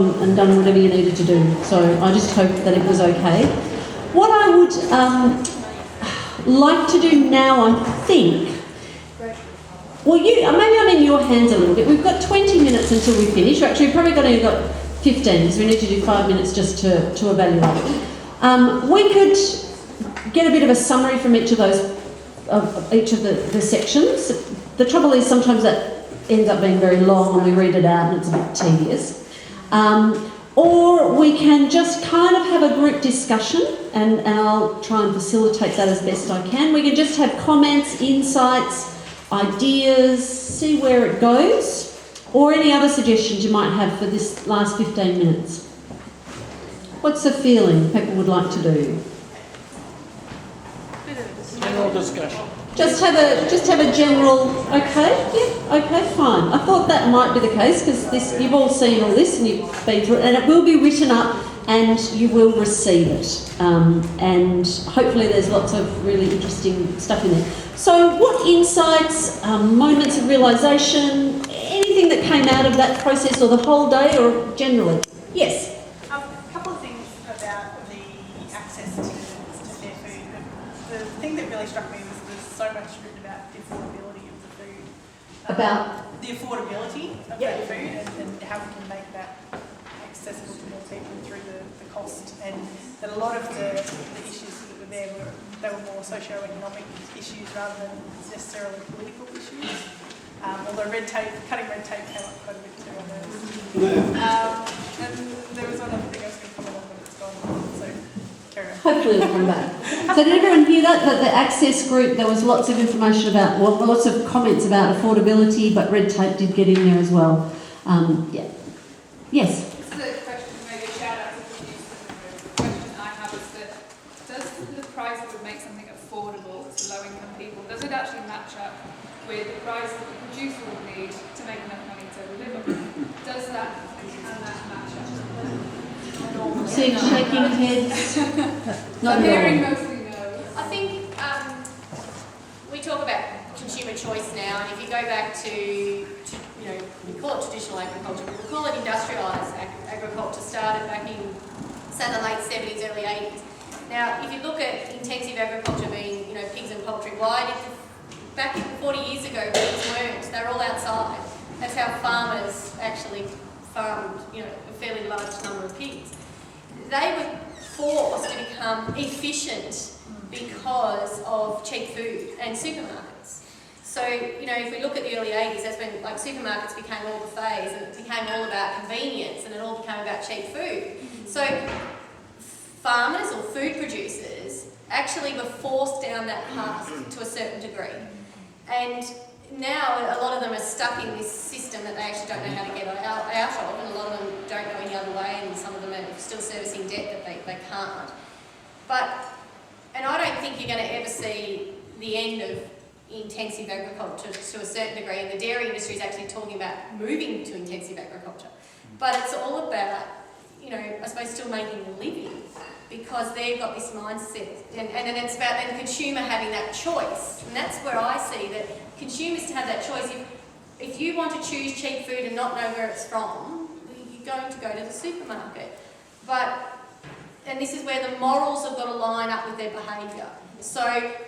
and done whatever you needed to do. So I just hope that it was okay. What I would like to do now, I think, well, maybe I'm in your hands a little bit. We've got 20 minutes until we finish. Actually, we've probably only got 15 because we need to do 5 minutes just to evaluate. We could get a bit of a summary from each of those, each of the sections. The trouble is sometimes that ends up being very long and we read it out and it's a bit tedious. Or we can just kind of have a group discussion and I'll try and facilitate that as best I can. We can just have comments, insights, ideas, see where it goes, or any other suggestions you might have for this last 15 minutes. What's the feeling people would like to do? General discussion. Just have a general, okay, yeah, okay, fine. I thought that might be the case because you've all seen all this and you've been through it, and it will be written up and you will receive it. And hopefully there's lots of really interesting stuff in there. So what insights, moments of realisation, anything that came out of that process or the whole day or generally? Yes? A couple of things about the access to fair food. The thing that really struck me was there's so much written about the affordability of the food. About? The affordability of that food and how we can make that accessible to more people through the cost, and that a lot of the issues that were there they were more socio-economic issues rather than necessarily political issues. Although cutting red tape came up quite a bit too on those. And there was one other thing I was going to comment on, but it's gone. So carry on. Hopefully it'll come back. So did everyone hear that? That the access group, there was lots of information about, well, lots of comments about affordability, but red tape did get in there as well. Yeah. Yes? This is a question, maybe a shout out to the producer. The question I have is that does the price that would make something affordable to low income people, does it actually match up with the price that the producer would need to make enough money to live on? Does that, can that match up? Seeing shaking heads. Not I'm hearing at all. mostly no. I think we talk about consumer choice now, and if you go back to we call it traditional agriculture, but we call it industrialised agriculture, started back in, say, the late 70s, early 80s. Now, if you look at intensive agriculture being, pigs and poultry, back 40 years ago, pigs weren't. They were all outside. That's how farmers actually farmed, a fairly large number of pigs. They were forced to become efficient because of cheap food and supermarkets. So, if we look at the early 80s, that's when supermarkets became all the phase and it became all about convenience and it all became about cheap food. So farmers or food producers actually were forced down that path to a certain degree. And now a lot of them are stuck in this system that they actually don't know how to get out of, and a lot of them don't know any other way, and some of them are still servicing debt that they can't. And I don't think you're going to ever see the end of intensive agriculture to a certain degree, and the dairy industry is actually talking about moving to intensive agriculture. But it's all about, I suppose, still making a living, because they've got this mindset, and it's about the consumer having that choice. And that's where I see that consumers to have that choice. If you want to choose cheap food and not know where it's from, you're going to go to the supermarket. And this is where the morals have got to line up with their behaviour. So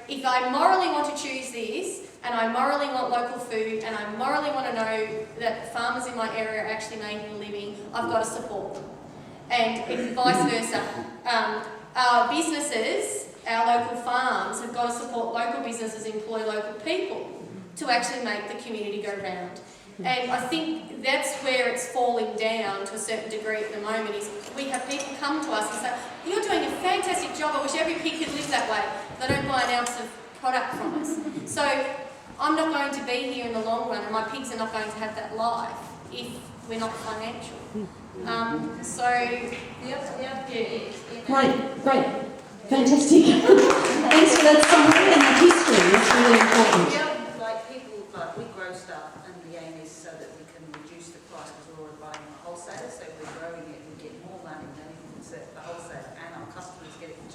if I morally want to choose this, and I morally want local food, and I morally want to know that farmers in my area are actually making a living, I've got to support them. And vice versa. Our businesses, our local farms, have got to support local businesses, employ local people to actually make the community go round. And I think that's where it's falling down to a certain degree at the moment, is we have people come to us and say, you're doing a fantastic job, I wish every pig could live that way. They don't buy an ounce of product from us. So I'm not going to be here in the long run, and my pigs are not going to have that life if we're not financial. Great. Fantastic. Thanks for that summary and that history. It's really important. We grow stuff, and the aim is so that we can reduce the price because we're already buying a wholesaler. So if we're growing it, we get more money than if it's a wholesaler, and our customers get it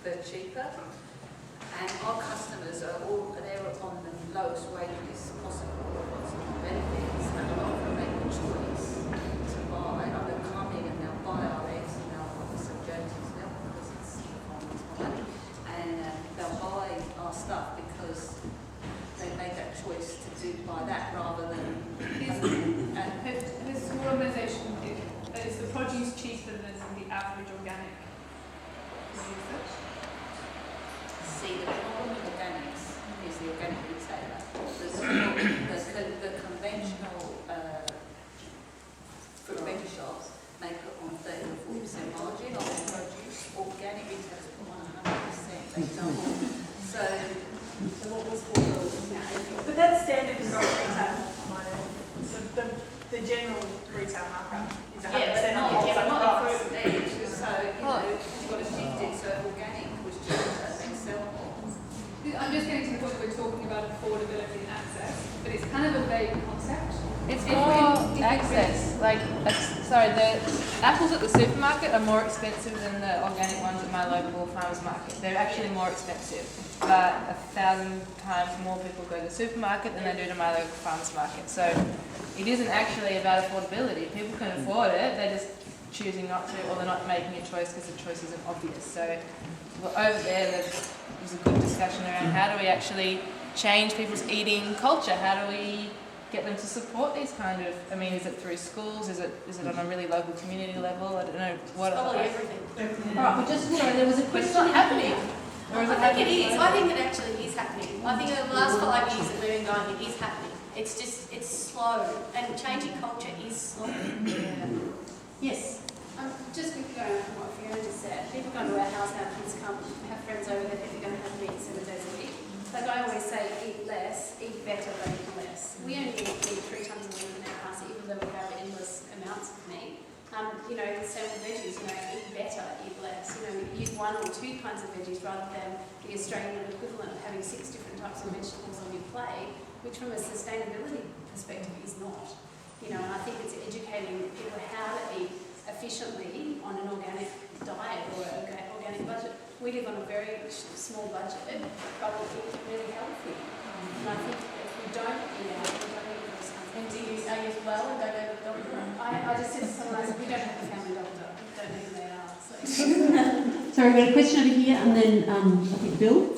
for cheaper. And our customers are they're on the lowest wages possible, lots of benefits, and a lot of them make the choice to buy. I can't average organic producer? See, the problem with organics is the organic retailer. The conventional fruit and veggie shops may put on 30 or 40% margin on their produce. Organic retailers put on 100%. They double. So what was But that's standard in retail. The general retail markup is 100% on not wholesale price. fruit and veg. So, you've got to shift it so organic was cheaper and sell more. I'm just getting to the point where we're talking about affordability and access, but it's kind of a vague concept. It's If more we- access. The apples at the supermarket are more expensive than the organic ones at my local farmers market. They're actually more expensive, but 1,000 times more people go to the supermarket than they do to my local farmers market. So it isn't actually about affordability. People can afford it, they're just choosing not to, or they're not making a choice because the choice isn't obvious. So over there, there's a good discussion around how do we actually change people's eating culture? How do we get them to support these kind of, is it through schools? Is it on a really local community level? I don't know. What Probably everything. All right, well, just, sorry, there was a But question. it's not happening. Or is it I think it happening? is. I think it actually is happening. I think in the last 5 years that we've been going, it is happening. It's slow, and changing culture is slow. Yes. Just going on from what Fiona just said, people come to our house, our kids come, have friends over there, they're going to have meat 7 days a week. Like I always say, eat less, eat better, but eat less. We only eat meat 3 times a week in our house, even though we have endless amounts of meat. The same with veggies, eat better, eat less. Use 1 or 2 kinds of veggies rather than the Australian equivalent of having 6 different types of vegetables on your plate, which from a sustainability perspective is not. And I think it's educating people how to eat efficiently on an organic diet or an organic budget. We live on a very small budget, but we eat really healthy. And I think if we don't eat out, we don't eat those kinds of And things. are you well and go to the doctor? I just said to someone, I said, we don't have a family doctor. We don't know who they are. So. Sorry, we've got a question over here, and then I think Bill.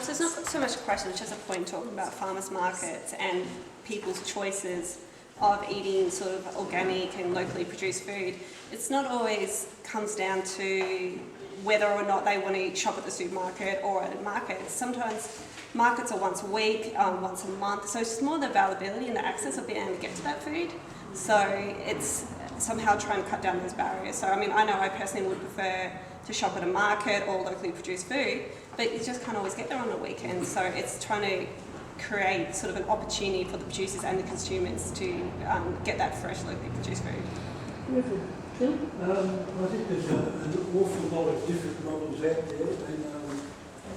So it's not so much a question, it's just a point talking about farmers markets and people's choices of eating sort of organic and locally produced food. It's not always comes down to whether or not they want to shop at the supermarket or at a market. Sometimes markets are once a week, once a month, so it's just more the availability and the access of being able to get to that food. So it's somehow trying to cut down those barriers. So I know I personally would prefer to shop at a market or locally produced food, but you just can't always get there on a weekend. So it's trying to create sort of an opportunity for the producers and the consumers to get that fresh, locally produced food. Bill? I think there's an awful lot of different models out there, and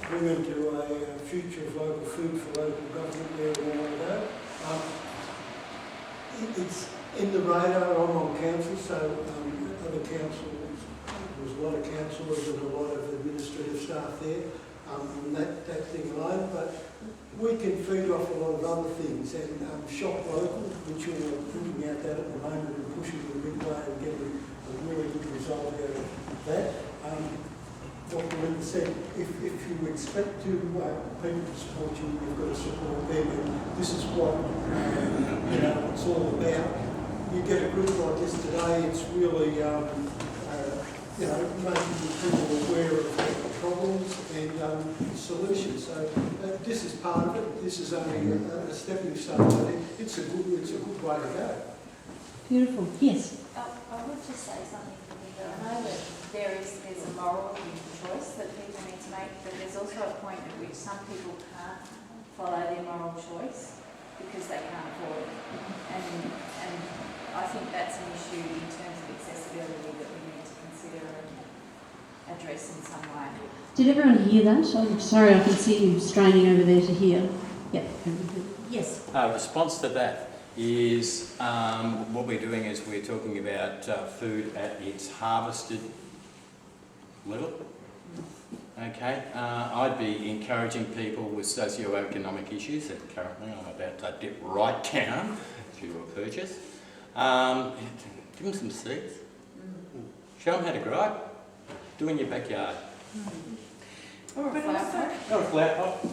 bringing to a future of local food for local government there a while ago. It's in the radar. I'm on council, so other councils, there's a lot of councillors and a lot of administrative staff there, and that thing alone, but we can feed off a lot of other things, and shop local, which we're looking at that at the moment and pushing the big way and getting a really good result out of that. What Belinda said, if you expect to people to support you, you've got to support them, and this is what it's all about. You get a group like this today, it's really making people aware of the problems and solutions. So this is part of it. This is only a stepping stone, but it's a good way to go. Beautiful. Yes. I would just say something for me. I know that there's a moral choice that people need to make, but there's also a point at which some people can't follow their moral choice because they can't afford it. And I think that's an issue in terms of accessibility that we need to consider and address in some way. Did everyone hear that? I'm sorry, I can see you straining over there to hear. Yeah. Yes. Response to that is what we're doing is we're talking about food at its harvested level. Okay, I'd be encouraging people with socio-economic issues that currently I'm about to dip right down to a purchase. Give them some seeds. Show them how to grow it. Do in your backyard. But also, Not a flower pot.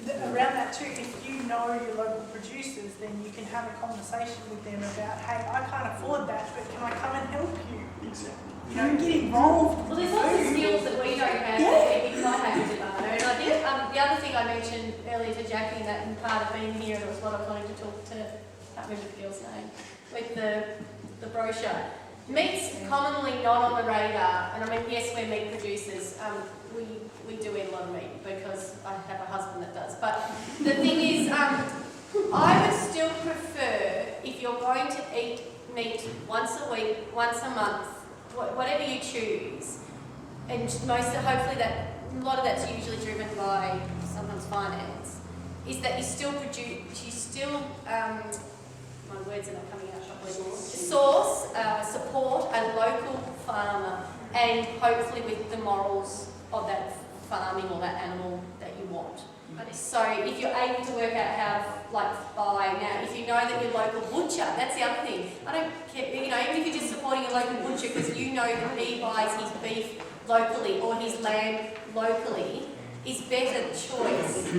around that too, if you know your local producers, then you can have a conversation with them about, hey, I can't afford that, but can I come and help you? Exactly. get involved. Well, there's lots of skills that we don't have that we might have to learn. And I think the other thing I mentioned earlier to Jackie, that in part of being here, and it was what I wanted to talk to, I can't remember the girl's name, with the brochure. Meat's commonly not on the radar, and I mean, yes, we're meat producers. We do eat a lot of meat because I have a husband that does. But the thing is, I would still prefer, if you're going to eat meat once a week, once a month, whatever you choose, and hopefully that, a lot of that's usually driven by sometimes finance, is that you still my words are not coming out properly, support a local farmer, and hopefully with the morals of that farming or that animal that you want. So if you're able to work out how, buy now, if you know that your local butcher, that's the other thing. I don't care, even if you're just supporting a local butcher because you know that he buys his beef locally or his lamb locally, is better choice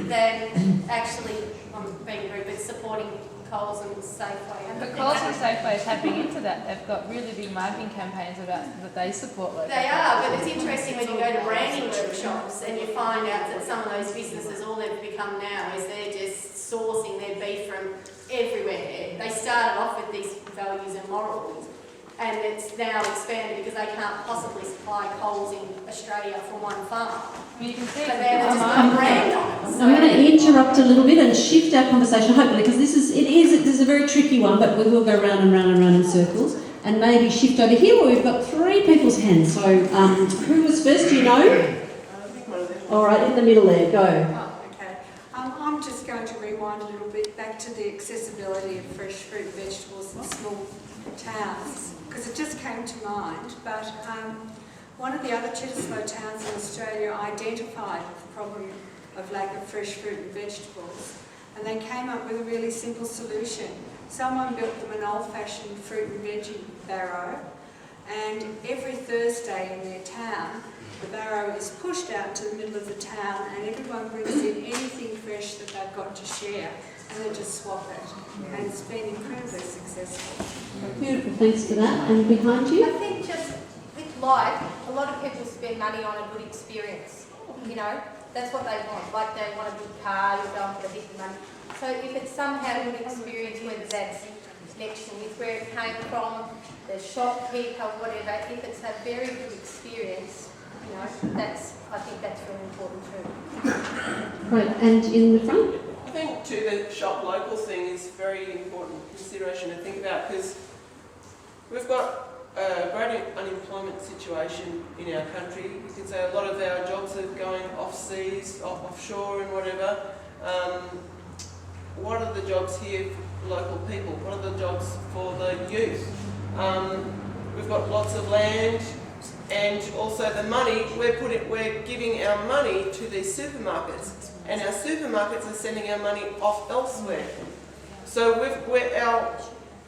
than actually, I'm being rude, but supporting Coles and Safeway. But Coles and Safeway is tapping into that. They've got really big marketing campaigns about that they support local. They are, but it's interesting when you go to branding workshops and you find out that some of those businesses, all they've become now is they're just sourcing their beef from everywhere. They started off with these values and morals, and it's now expanded because they can't possibly supply Coles in Australia from one farm. You can see But they're just got a brand on it. So I'm going to interrupt a little bit and shift our conversation, hopefully, because this is a very tricky one, but we will go round and round and round in circles, and maybe shift over here where we've got 3 people's hands. So who was first? Do you know? All right, in the middle there, go. Oh, okay. I'm just going to rewind a little bit back to the accessibility of fresh fruit and vegetables in small towns, because it just came to mind. But one of the other Chitterslow towns in Australia identified the problem of lack of fresh fruit and vegetables, and they came up with a really simple solution. Someone built them an old-fashioned fruit and veggie barrow, and every Thursday in their town, the barrow is pushed out to the middle of the town, and everyone brings in anything fresh that they've got to share, and they just swap it. And it's been incredibly successful. Beautiful, thanks for that. And behind I you? think just with life, a lot of people spend money on a good experience. That's what they want. Like they want a good car, you're going for the big money. So if it's somehow a good experience, whether that's connection with where it came from, the shopkeeper, whatever, if it's a very good experience, I think that's really important too. Right, and in the front? I think too the shop local thing is very important consideration to think about, because we've got a great unemployment situation in our country. You could say a lot of our jobs are going off-seas, offshore and whatever. What are the jobs here for local people? What are the jobs for the youth? We've got lots of land, and also the money, we're giving our money to these supermarkets, and our supermarkets are sending our money off elsewhere. So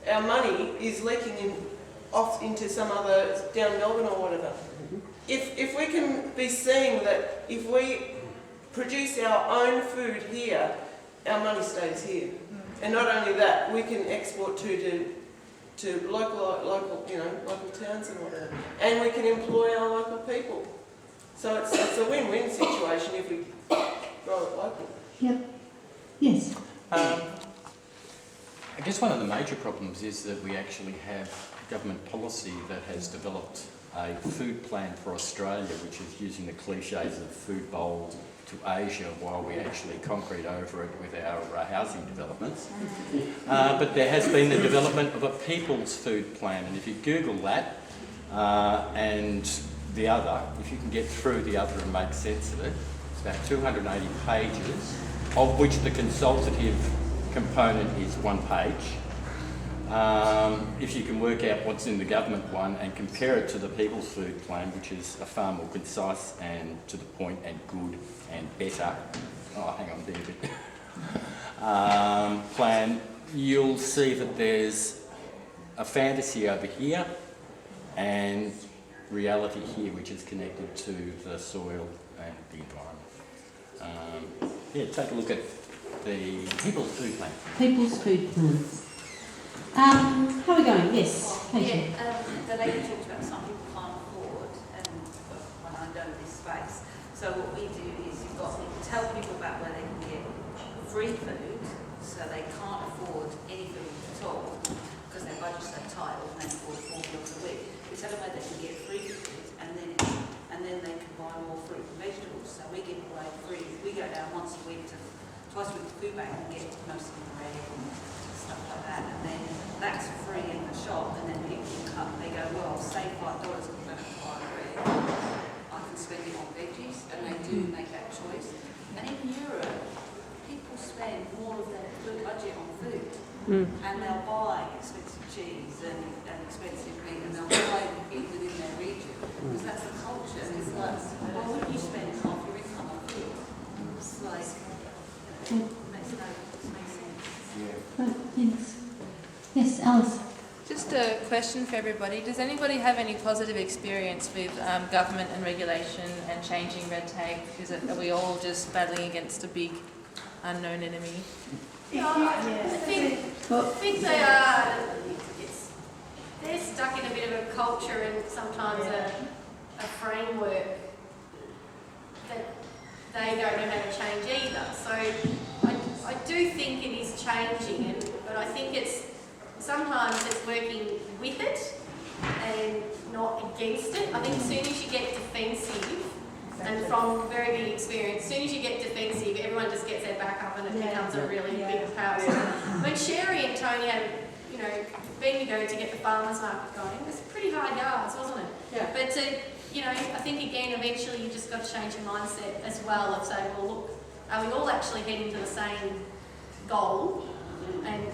our money is leaking off into some other, down Melbourne or whatever. If we can be seeing that if we produce our own food here, our money stays here. And not only that, we can export to local towns and whatever. And we can employ our local people. So it's a win-win situation if we grow it local. Yep. Yes. I guess one of the major problems is that we actually have government policy that has developed a food plan for Australia, which is using the cliches of food bowl to Asia while we actually concrete over it with our housing developments. But there has been the development of a people's food plan, and if you Google that and the other, if you can get through the other and make sense of it, it's about 280 pages, of which the consultative component is 1 page. If you can work out what's in the government one and compare it to the People's Food Plan, which is a far more concise and to the point and good and better, plan, you'll see that there's a fantasy over here and reality here, which is connected to the soil and the environment. Take a look at the People's Food Plan. People's Food Plans. How are we going? Yes, Katie. The lady talked about some people can't afford, and when I know this space. So what we do is you've got to tell people about where they can get free food, so they can't afford any food at all, because their budgets are tight or they afford 4 meals a week. We tell them where they can get free food, and then they can buy more fruit and vegetables. So we give away free. We go down twice a week to the food bank and get most of the bread and stuff like that, and then that's free in the shop, and then people can come, they go, well, I'll save $5 because I don't buy bread, I can spend it on veggies, and they do make that choice. And in Europe, people spend more of their food budget on food, and they'll buy expensive cheese and expensive meat, and they'll buy it within their region, because that's the culture. It's like, why wouldn't you spend half your income on food? It's like, makes sense. Right, thanks. Yes, Alice. Just a question for everybody. Does anybody have any positive experience with government and regulation and changing red tape? Are we all just battling against a big unknown enemy? I think they are. They're stuck in a bit of a culture and sometimes a framework that they don't know how to change either. So I do think it is changing, but I think sometimes it's working with it and not against it. I think as soon as you get defensive, and from very big experience, as soon as you get defensive, everyone just gets their back up and it becomes a really big power. When Sherry and Tony had, been to get the farmers market going, it was pretty hard yards, wasn't it? Yeah. But I think again, eventually you just got to change your mindset as well of saying, well, look, are we all actually heading to the same goal? And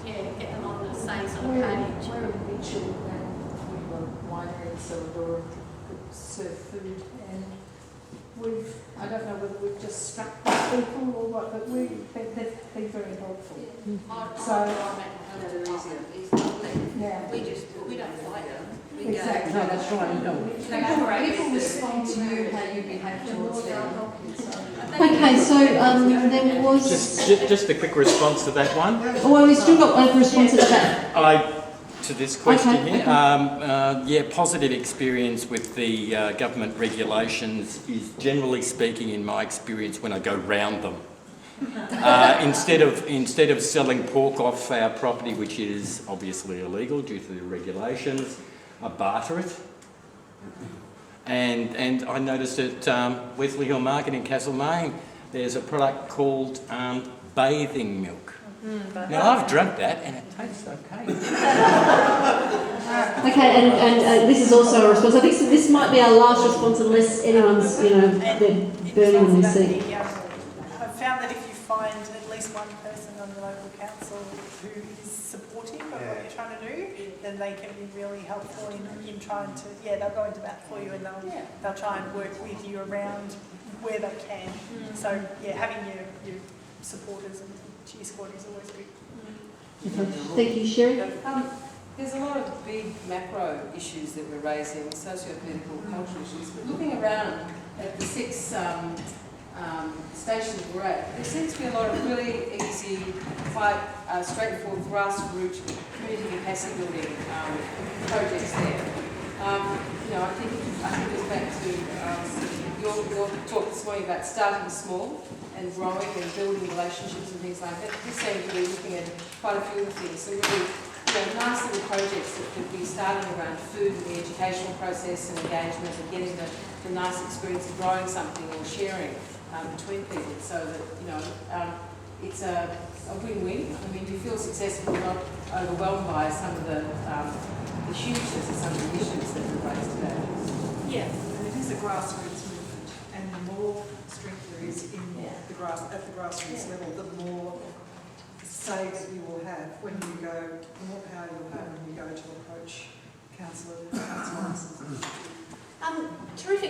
get them on the same sort of page. We're eventually we were winery in Salvador could serve food, and I don't know whether we've just struck the people or what, but they've been very helpful. We don't fight them. Exactly. No, that's right. People respond to you how you behave towards them. Okay, so there was... Just a quick response to that one. Well, we've still got a response to that. To this question here, positive experience with the government regulations is generally speaking, in my experience, when I go round them. Instead of selling pork off our property, which is obviously illegal due to the regulations, I barter it. And I noticed at Wesley Hill Market in Castlemaine, there's a product called bathing milk. Now I've drunk that and it tastes okay. Okay, and this is also a response. I think this might be our last response unless anyone's, they're burning on their seat. I've found that if you find at least one person on the local council who is supportive of what you're trying to do, then they can be really helpful in trying to, they'll go into bat for you and they'll try and work with you around where they can. So, having your supporters and cheer squad is always good. Thank you, Sherry. There's a lot of big macro issues that we're raising, socio-political, cultural issues, but looking around at the 6 stations we're at, there seems to be a lot of really easy, quite straightforward grassroots community capacity building projects there. I think it goes back to your talk this morning about starting small and growing and building relationships and things like that. This seems to be looking at quite a few things. So really, nice little projects that could be starting around food and the educational process and engagement and getting the nice experience of growing something or sharing between people, so that it's a win-win. I mean, you feel successful, not overwhelmed by some of the hugeness of some of the issues that we've raised today. Yeah, and it is a grassroots movement, and the more strength there is in at the grassroots level, the more say that you will have when you go, the more power you'll have when you go to approach councillors. Terrific.